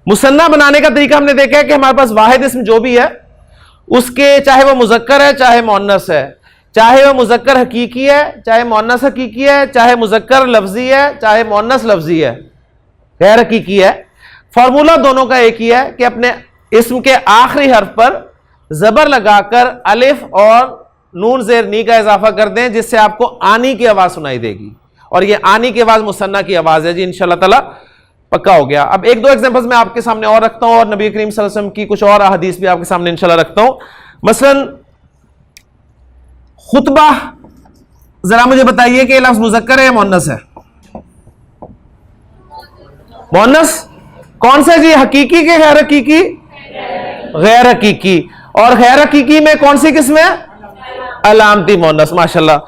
Muthanna बनाने का तरीका हमने देखा है कि हमारे पास वाहिद इसम जो भी है उसके, चाहे वो मुज़क्कर है चाहे मुअन्नस है, चाहे वो मुज़क्कर हकीकी है चाहे मुअन्नस हकीकी है, चाहे मुज़क्कर लफ्जी है चाहे मुअन्नस लफ्जी है, गैर हकीकी है, फार्मूला दोनों का एक ही है कि अपने इसम के आखिरी हर्फ पर जबर लगाकर अलिफ और नून ज़ेर नी का इजाफा कर दें, जिससे आपको आनी की आवाज़ सुनाई देगी, और ये आनी की आवाज़ मुसन्ना की आवाज़ है जी। इंशाअल्लाह ताला पक्का हो गया। अब एक दो एग्जांपल्स मैं आपके सामने और रखता हूं, और नबी करीम सल्लल्लाहु अलैहि वसल्लम की कुछ और अहदीस भी आपके सामने इंशाअल्लाह रखता हूं। मसलन खुतबा, जरा मुझे बताइए कि लफ्ज़ मुज़क्कर है या मुअन्नस है? मुअन्नस। कौन सा जी, हकीकी के गैर हकीकी? गैर हकीकी। और गैर हकीकी में कौन सी किस्म है? अलामती मुअन्नस। माशाल्लाह।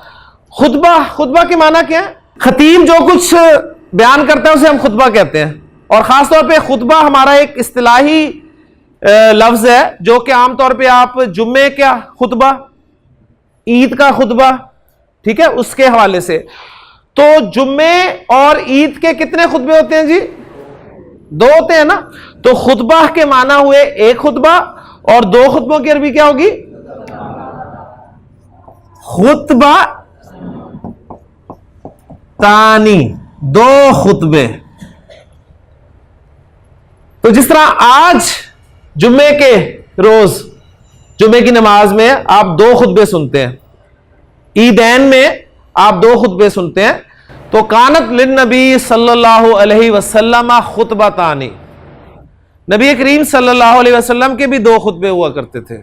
खुतबा, खुतबा के माना क्या है? खतीब जो कुछ बयान करता है उसे हम खुतबा कहते हैं, और खास तौर पे खुतबा हमारा एक इस्तिलाही लफ्ज है जो कि आमतौर पे आप जुम्मे का खुतबा, ईद का खुतबा, ठीक है, उसके हवाले से। तो जुम्मे और ईद के कितने खुतबे होते हैं जी? 2 होते हैं ना। तो खुतबा के माना हुए एक खुतबा, और 2 खुतबों की अरबी क्या होगी? खुतबा तानी, 2 खुतबे। तो जिस तरह आज जुम्मे के रोज जुम्मे की नमाज में आप 2 खुतबे सुनते हैं, ईदैन में आप 2 खुतबे सुनते हैं, तो कानत लिन्नबी सल्लल्लाहु अलैहि वसल्लम खुतबतानी, नबी करीम सल्लल्लाहु अलैहि वसल्लम के भी 2 खुतबे हुआ करते थे।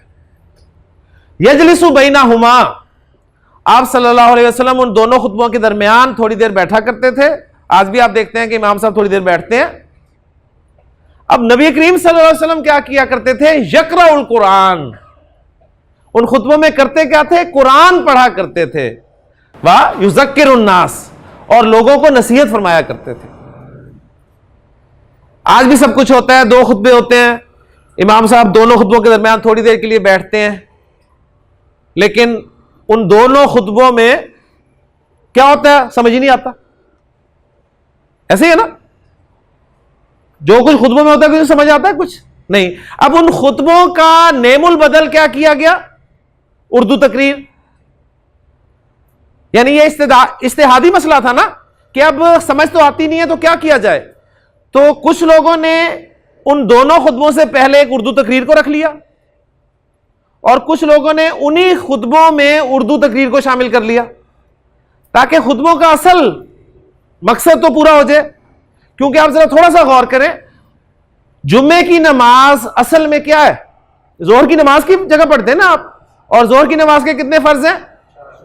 यजलिसु बैनहुमा, आप सल्लल्लाहु अलैहि वसल्लम उन दोनों खुतबों के दरमियान थोड़ी देर बैठा करते थे। आज भी आप देखते हैं कि इमाम साहब थोड़ी देर बैठते हैं। अब नबी करीम सल्लल्लाहु अलैहि वसल्लम क्या किया करते थे? यक़राउल कुरान, उन खुतबों में करते क्या थे? कुरान पढ़ा करते थे। व युज़क्किरुन नास, और लोगों को नसीहत फरमाया करते थे। आज भी सब कुछ होता है, 2 खुतबे होते हैं, इमाम साहब दोनों खुतबों के दरमियान थोड़ी देर के लिए बैठते हैं, लेकिन उन दोनों खुतबों में क्या होता है समझ ही नहीं आता। ऐसे ही है ना, जो कुछ खुतबों में होता है कुछ समझ आता है, कुछ नहीं। अब उन खुतबों का नेमुल बदल क्या किया गया? उर्दू तकरीर। यानी ये इस्तेहादी मसला था ना कि अब समझ तो आती नहीं है तो क्या किया जाए। तो कुछ लोगों ने उन दोनों खुतबों से पहले एक उर्दू तकरीर को रख लिया, और कुछ लोगों ने उन्हीं खुतबों में उर्दू तकरीर को शामिल कर लिया, ताकि खुतबों का असल मकसद तो पूरा हो जाए। क्योंकि आप जरा थोड़ा सा गौर करें, जुम्मे की नमाज असल में क्या है? जोहर की नमाज की जगह पढ़ते हैं ना आप, और जोहर की नमाज के कितने फर्ज हैं?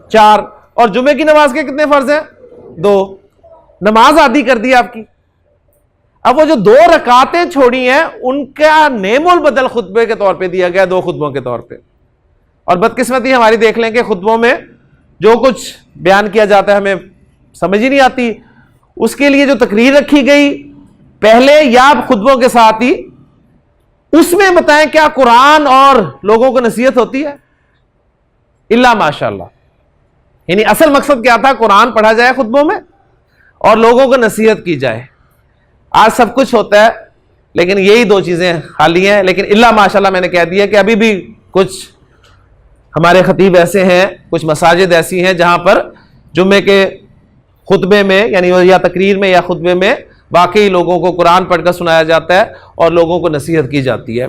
4, और जुम्मे की नमाज के कितने फर्ज हैं? 2। नमाज आधी कर दी आपकी। अब वो जो 2 रकातें छोड़ी हैं उनका नेमुल बदल खुतबे के तौर पे दिया गया, 2 खुतबों के तौर पे। और बदकिस्मती हमारी देख लें कि खुतबों में जो कुछ बयान किया जाता है हमें समझ ही नहीं आती। उसके लिए जो तकरीर रखी गई पहले या खुतबों के साथ ही, उसमें बताएं क्या कुरान और लोगों को नसीहत होती है? इल्ला माशाअल्लाह। यानी असल मकसद क्या था? कुरान पढ़ा जाए खुतबों में और लोगों को नसीहत की जाए। आज सब कुछ होता है, लेकिन यही 2 चीजें खाली हैं। लेकिन इल्ला माशाअल्लाह मैंने कह दिया कि अभी भी कुछ हमारे खतीब ऐसे हैं, कुछ मसाजिद ऐसी हैं जहां पर जुम्मे के खुतबे में, यानी या तकरीर में या खुतबे में वाकई लोगों को कुरान पढ़कर सुनाया जाता है और लोगों को नसीहत की जाती है।